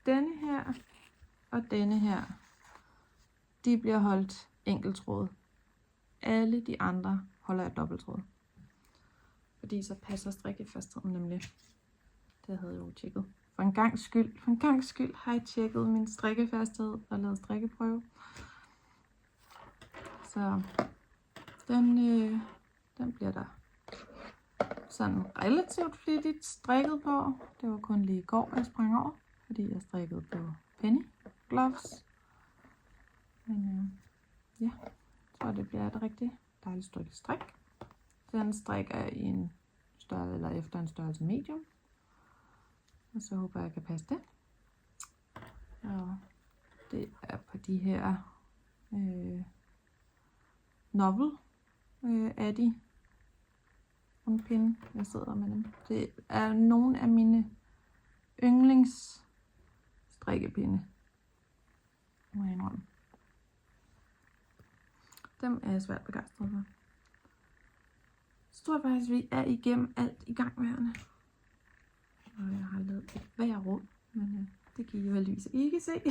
[SPEAKER 1] denne her og denne her, de bliver holdt enkeltråd. Alle de andre holder jeg dobbelttråd. Fordi så passer strikkefastheden nemlig. Det havde jeg jo tjekket. For en gangs skyld har jeg tjekket min strikkefasthed og lavet strikkeprøve. Så den bliver der sådan relativt flittigt strikket på. Det var kun lige i går, jeg sprang over, fordi jeg strikkede på penny gloves. Men ja, jeg tror det bliver et rigtig dejligt stykke strik. Den strikker jeg i en størrelse, eller efter en størrelse medium. Og så håber jeg kan passe det. Og det er på de her novel Addi rundpinde, jeg sidder med dem. Det er nogle af mine yndlings strikkepinde. Må jeg indrømme. Dem er jeg svært begejstret for. Så tror jeg faktisk, vi er igennem alt i gangværende. Og jeg har lavet et hver rum, men det kan I jo heldigvis ikke se.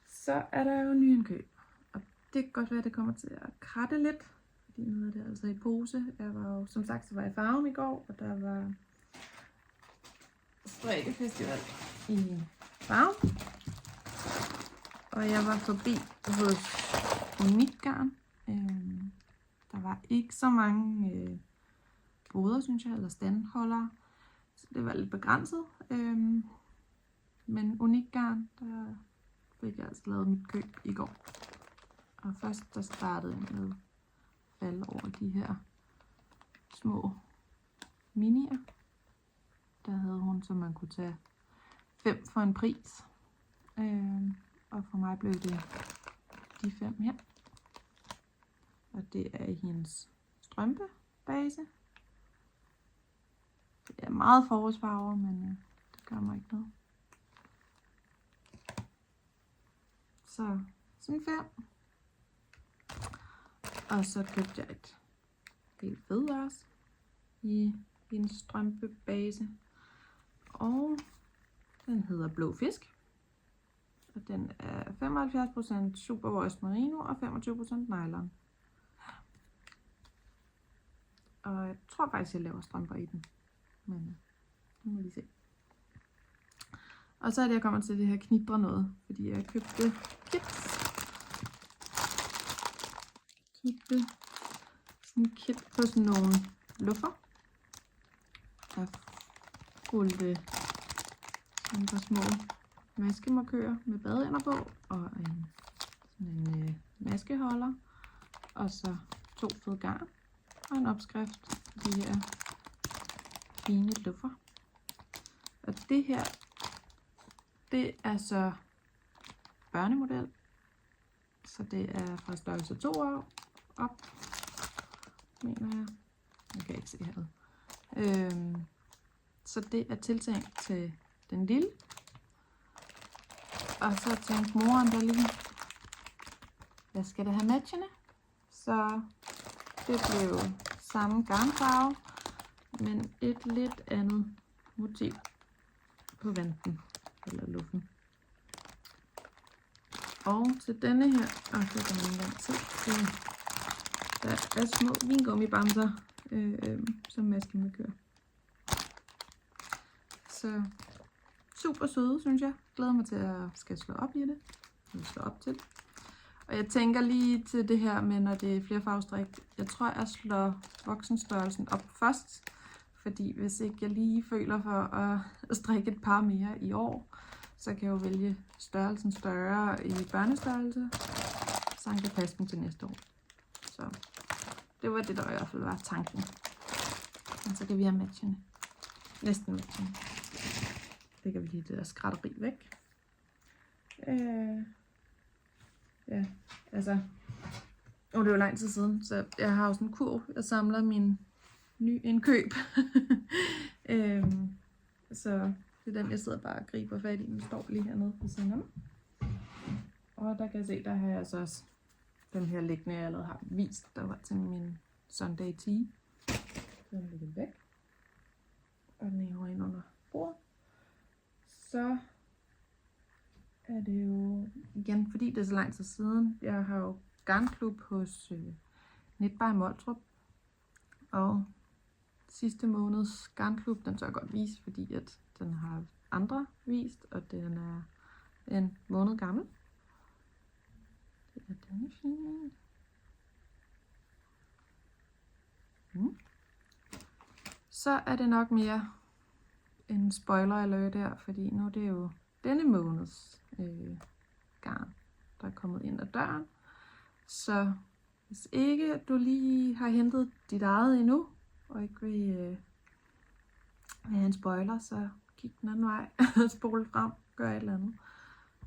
[SPEAKER 1] Så er der jo nyindkøb. Og det kan godt være, at det kommer til at kratte lidt, fordi nu er det altså i pose. Jeg var jo, som sagt, så var jeg i Farum i går, og der var strikkefestival i Farum. Og jeg var forbi hos Unikgarn. Der var ikke så mange boder, synes jeg, eller standholdere. Så det var lidt begrænset. Men Unikgarn, der fik jeg altså lavet mit køb i går. Og først der startede jeg med at falde over de her små minier. Der havde hun, så man kunne tage 5 for en pris. Og for mig blev det de 5 her. Og det er hendes strømpebase. Det er meget forårsfarver, men det gør mig ikke noget. Så sådan 5. Og så købte jeg et helt fed også i hendes strømpebase. Og den hedder Blå Fisk. Og den er 75% superwash merino og 25% nylon. Og jeg tror faktisk, jeg laver strømper i den. Men det må vi se. Og så er det, jeg kommer til det her knitre noget. Fordi jeg købte sådan en kit på sådan nogle luffer. Der fulgte sådan et par små maskemarkører med badeender på. Og sådan en maskeholder. Og så 2 fed garn. Og en opskrift på de her fine luffer. Og det her, det er så børnemodel. Så det er fra størrelse 2 år op, mener jeg. Jeg kan ikke se herude. Så det er tiltænkt til den lille. Og så tænkte moren der lige, hvad skal det have matchende? Så det blev samme garnfarve, men et lidt andet motiv på vanten eller luffen. Og til denne her, og så kan man ikke engang se, der er små vingummibamser, som maskemarkør. Så super søde, synes jeg. Glæder mig til at skal slå op i det. Slå op til. Og jeg tænker lige til det her med, når det er flerfarvestrik. Jeg tror, jeg slår voksenstørrelsen op først. Fordi hvis ikke jeg lige føler for at strikke et par mere i år, så kan jeg jo vælge størrelsen større i børnestørrelse. Så han kan passe dem til næste år. Så det var det, der i hvert fald var tanken. Og så kan vi have matchende. Næsten matchende. Lægger vi lige det der skratteri væk. Ja, altså, det er jo lang tid siden, så jeg har jo sådan en kurv, jeg samler min nye indkøb. Så det er den, jeg sidder bare og griber fat i. Den står lige hernede på siden af mig. Og der kan jeg se, der har jeg så også den her liggende, jeg allerede har vist, der var til min Sunday tea. Den ligger væk. Og den er inde under bordet. Så er det jo igen, fordi det er så lang tid siden. Jeg har jo garnklub hos Knit by Moltrup. Og sidste måneds garnklub, den tør jeg godt vise, fordi at den har andre vist, og den er en måned gammel. Det er denne fine. Så er det nok mere en spoiler alert der, fordi nu er det jo denne måneds garn, der er kommet ind ad døren. Så hvis ikke du lige har hentet dit eget endnu, og ikke vil have en spoiler, så kig den anden vej, spole frem, gør et eller andet.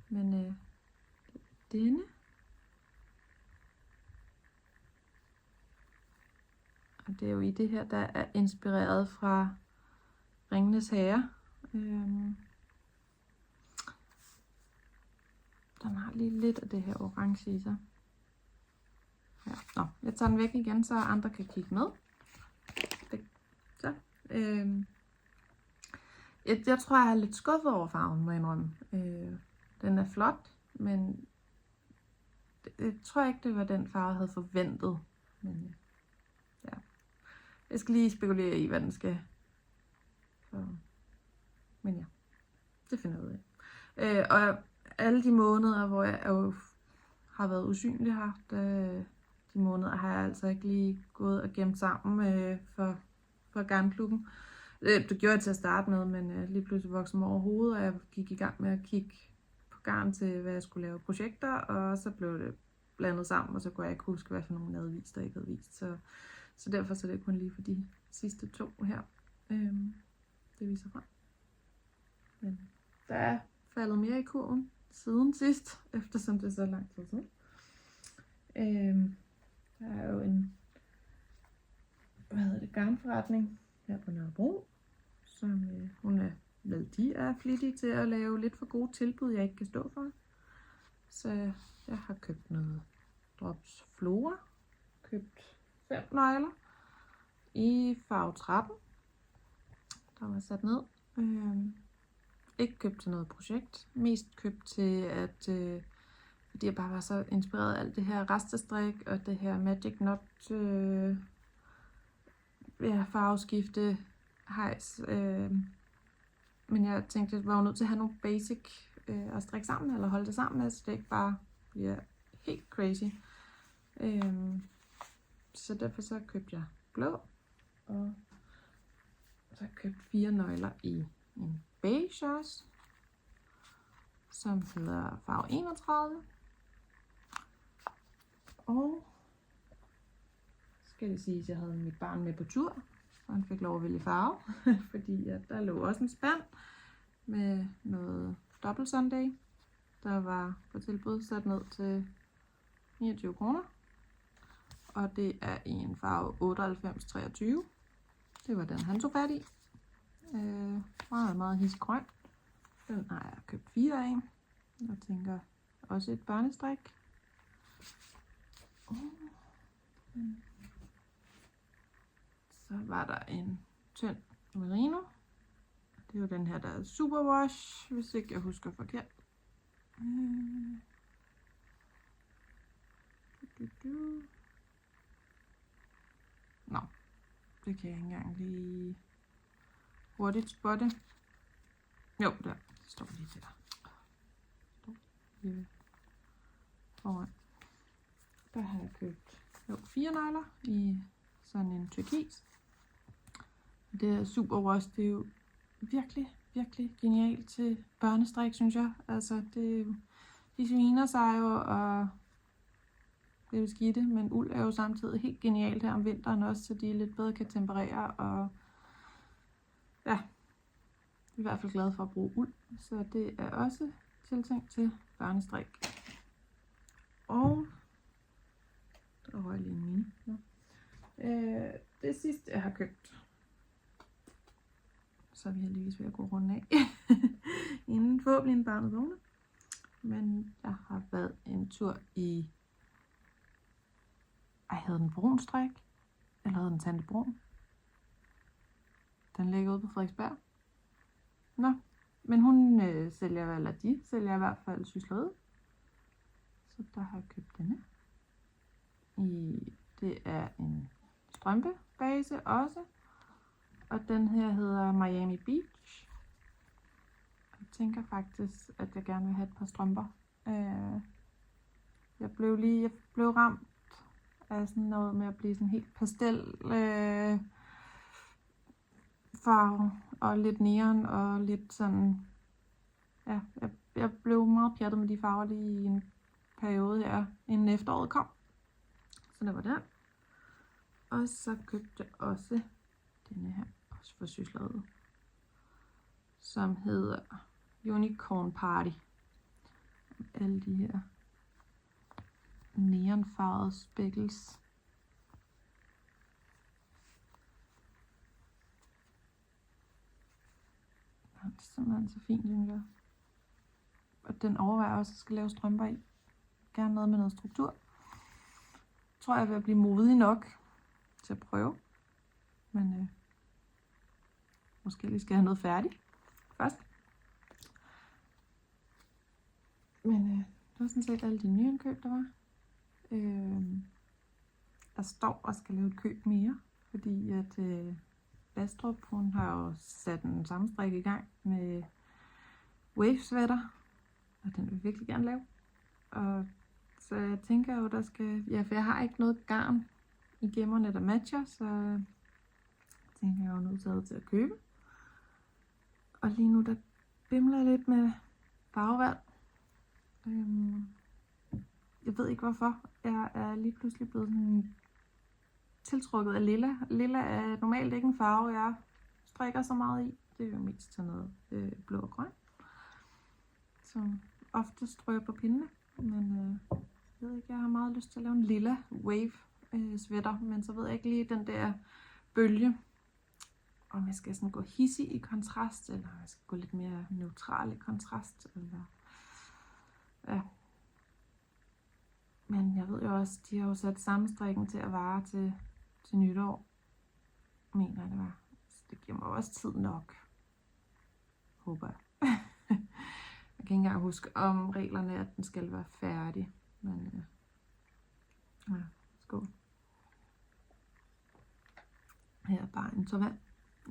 [SPEAKER 1] Men denne. Og det er jo i det her, der er inspireret fra Ringenes Herre. Den har lige lidt af det her orange i sig. Ja. Nå, jeg tager den væk igen, så andre kan kigge med. Så. Jeg tror, jeg er lidt skuffet over farven, må jeg indrømme. Den er flot, men Jeg tror ikke, det var den farve, jeg havde forventet. Men ja. Jeg skal lige spekulere i, hvad den skal. Så. Men ja, det finder jeg ud af. Og alle de måneder, hvor jeg jo har været usynlig her, de måneder har jeg altså ikke lige gået og gemt sammen for garnklubben. Det gjorde jeg til at starte med, men lige pludselig voksede mig over hovedet, og jeg gik i gang med at kigge på garn til, hvad jeg skulle lave projekter, og så blev det blandet sammen, og så kunne jeg ikke huske, hvad for nogle jeg havde vist og ikke havde vist. Så derfor så er det kun lige for de sidste 2 her, det viser frem. Men der er faldet mere i kurven siden sidst, eftersom det er så lang tid siden. Der er jo en garnforretning her på Nørrebro, som de er flittige til at lave lidt for gode tilbud, jeg ikke kan stå for. Så jeg har købt noget Drops Flora, købt 5 nøgler i farve 13, der var sat ned. Ikke købt til noget projekt, mest købt til at, fordi jeg bare var så inspireret af alt det her restestrik og det her Magic Knot farveskifte hejs. Men jeg tænkte, at jeg var nødt til at have nogle basic at strikke sammen eller holde det sammen med, så det ikke bare bliver helt crazy. Så derfor så købte jeg blå, og så har jeg købt 4 nøgler i en beige også, som hedder farve 31. Og skal det sige, at jeg havde mit barn med på tur, og han fik lov at vælge farve, fordi der lå også en spand med noget dobbelt Sunday, der var på tilbud sat ned til 29 kroner. Og det er i en farve 9823. Det var den, han tog fat i. Meget hisgrøn. Den har jeg købt 4 af. Jeg tænker også et børnestrik. Så var der en tynd merino. Det er jo den her, der er superwash, hvis ikke jeg husker forkert. Nå, det kan jeg ikke engang lige hurtigt spotte. Jo, der står lige der. Foran. Der har jeg købt 4 nøgler i sådan en turkis. Det er superwash, det er jo virkelig genialt til børnestrik, synes jeg. Altså, de sviner sig jo, og det vil skidte, men uld er jo samtidig helt genialt her om vinteren også, så de lidt bedre kan temperere, og ja, jeg er i hvert fald glad for at bruge uld, så det er også tiltænkt til børnestrik. Og der røg lige en mini. Det sidste jeg har købt, så er vi heldigvis ved at gå rundt af, inden forhåbentlig barnet vågner. Men jeg har været en tur i, havde den brun strik, eller havde den Tante Brun? Den ligger ude på Frederiksberg. Nå, men hun sælger, eller de sælger i hvert fald syslede. Så der har jeg købt denne. Det er en strømpebase også. Og den her hedder Miami Beach. Jeg tænker faktisk, at jeg gerne vil have et par strømper. Jeg blev ramt af sådan noget med at blive sådan helt pastel farve og lidt neon og lidt sådan, ja, jeg blev meget pjattet med de farver lige i en periode her, inden efteråret kom. Så det var den. Og så købte jeg også denne her, også for syslede, som hedder Unicorn Party. Alle de her neonfarvede speckles. Den er simpelthen så fint, synes jeg. Og den overvejer også, at jeg skal lave strømper i. Gerne noget med noget struktur. Jeg tror, jeg vil blive modig nok til at prøve. Men måske lige skal jeg have noget færdigt først. Men det var sådan set alle de nye indkøb, der var. Jeg står og skal lave et køb mere, fordi at Bastrup, hun har jo sat en sammenstrik i gang med wave-sweater, og den vil jeg virkelig gerne lave. Og så jeg tænker jo, der skal, ja, for jeg har ikke noget garn i gemmerne, der matcher, så jeg tænker jeg jo nødt til at købe. Og lige nu, der bimler jeg lidt med farvevalg. Jeg ved ikke hvorfor. Jeg er lige pludselig blevet sådan tiltrukket af lilla. Lilla er normalt ikke en farve, jeg strikker så meget i. Det er jo mest sådan noget blå og grøn, som ofte strøger på pindene. Men jeg ved ikke, jeg har meget lyst til at lave en lilla wave sweater, men så ved jeg ikke lige den der bølge, om jeg skal sådan gå hissig i kontrast, eller om jeg skal gå lidt mere neutral i kontrast, eller ja. Men jeg ved jo også, de har jo sat sammenstrikken til at vare til nytår, mener jeg det var. Så det giver mig også tid nok, håber jeg. Jeg kan ikke engang huske om reglerne, at den skal være færdig, men ja, skål. Her er bare en tår vand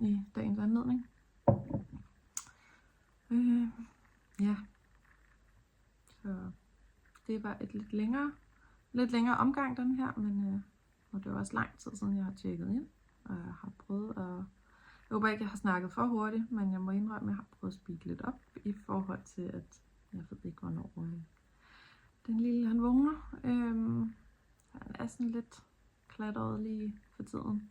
[SPEAKER 1] i dagens anledning. Ja, så det var et lidt længere omgang den her, men og det var også lang tid siden jeg har tjekket ind, og jeg har prøvet at, jeg håber ikke jeg har snakket for hurtigt, men jeg må indrømme, at jeg har prøvet at speede lidt op i forhold til, at jeg ved ikke hvornår den lille han vågner. Han er sådan lidt klatret lige for tiden.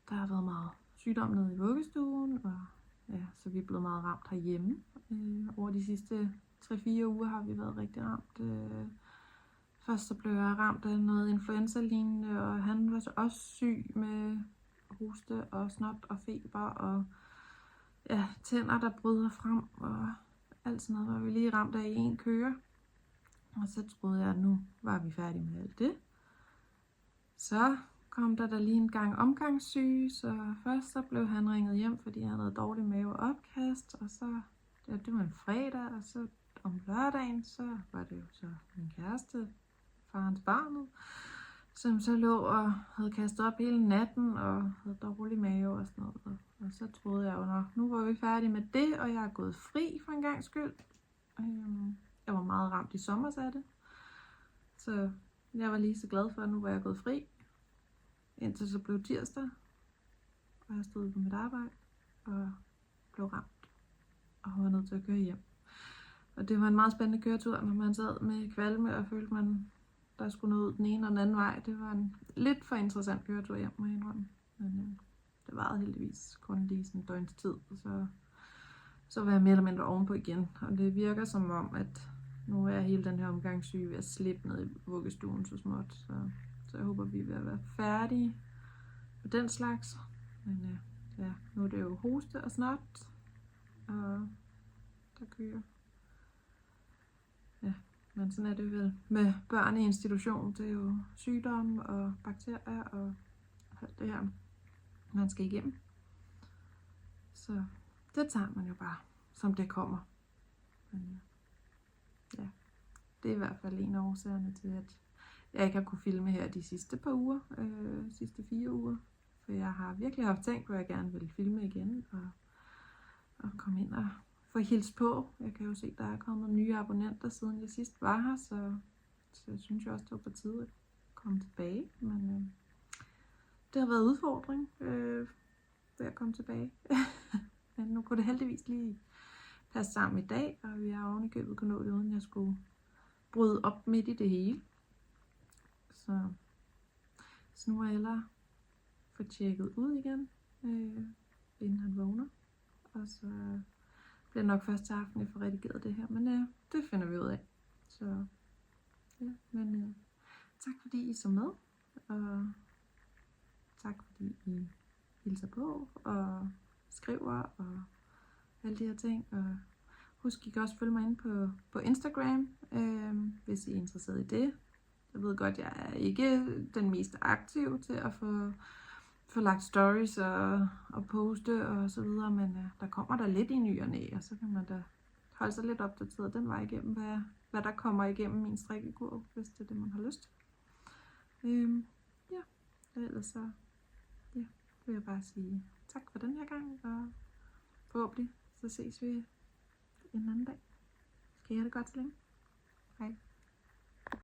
[SPEAKER 1] Der har været meget sygdom nede i vuggestuen, og ja, så vi er blevet meget ramt herhjemme. Over de sidste 3-4 uger har vi været rigtig ramt. Først så blev jeg ramt af noget influenza-lignende, og han var så også syg med hoste og snot og feber og ja, tænder, der bryder frem og alt sådan noget, var vi lige ramt af i en køre. Og så troede jeg, at nu var vi færdige med alt det. Så kom der lige en gang omgangssyge, så først så blev han ringet hjem, fordi han havde dårlig mave og opkast, og så, ja, det var en fredag, og så om lørdagen, så var det jo så min kæreste, farens barnet, som så lå og havde kastet op hele natten, og havde dårlig mave og sådan noget. Og så troede jeg jo nok, nu var vi færdige med det, og jeg er gået fri for en gang skyld. Jeg var meget ramt i sommer af det, så jeg var lige så glad for, at nu var jeg gået fri. Indtil så blev tirsdag, og jeg stod på mit arbejde, og blev ramt, og var nødt til at køre hjem. Og det var en meget spændende køretur, når man sad med kvalme, og følte man, der skulle noget ud den ene og den anden vej. Det var en lidt for interessant køretur hjem, må jeg indrømme. Men det varede heldigvis kun lige sådan en døgns tid, og så var jeg mere eller mindre ovenpå igen. Og det virker som om, at nu er hele den her omgangssyge ved at slippe ned i vuggestuen så småt. Så jeg håber, vi er ved at være færdige med den slags. Men ja, nu er det jo hoste og snot, og der kører. Ja, men sådan er det vel med børn i institution. Det er jo sygdomme og bakterier og alt det her, man skal igennem. Så det tager man jo bare, som det kommer. Men ja, det er i hvert fald en af årsagerne til, at jeg ikke har kunne filme her de sidste par uger, sidste 4 uger. For jeg har virkelig haft tænkt på, at jeg gerne vil filme igen og komme ind og få hilst på. Jeg kan jo se, at der er kommet nye abonnenter, siden jeg sidst var her, så jeg synes jo også, det var på tide at komme tilbage. Men det har været en udfordring ved at komme tilbage. Men nu kunne det heldigvis lige passe sammen i dag, og vi har oven i købet kunnet nå det, uden jeg skulle bryde op midt i det hele. Så nu må jeg hellere få tjekket ud igen, inden han vågner. Og så bliver det nok først til aften, jeg får redigeret det her. Men det finder vi ud af. Så ja, men tak fordi I så med. Og tak fordi I hilser på og skriver og alle de her ting. Og husk, I kan også følge mig ind på Instagram, hvis I er interesseret i det. Jeg ved godt, jeg er ikke den mest aktive til at få lagt stories og poste og så videre, men der kommer der lidt i ny og næ, og så kan man da holde sig lidt opdateret den vej igennem, hvad der kommer igennem min strikkekurv, hvis det er det, man har lyst. Ja, ellers så vil jeg bare sige tak for den her gang, og forhåbentlig så ses vi en anden dag. Skal I have det godt så længe? Hej.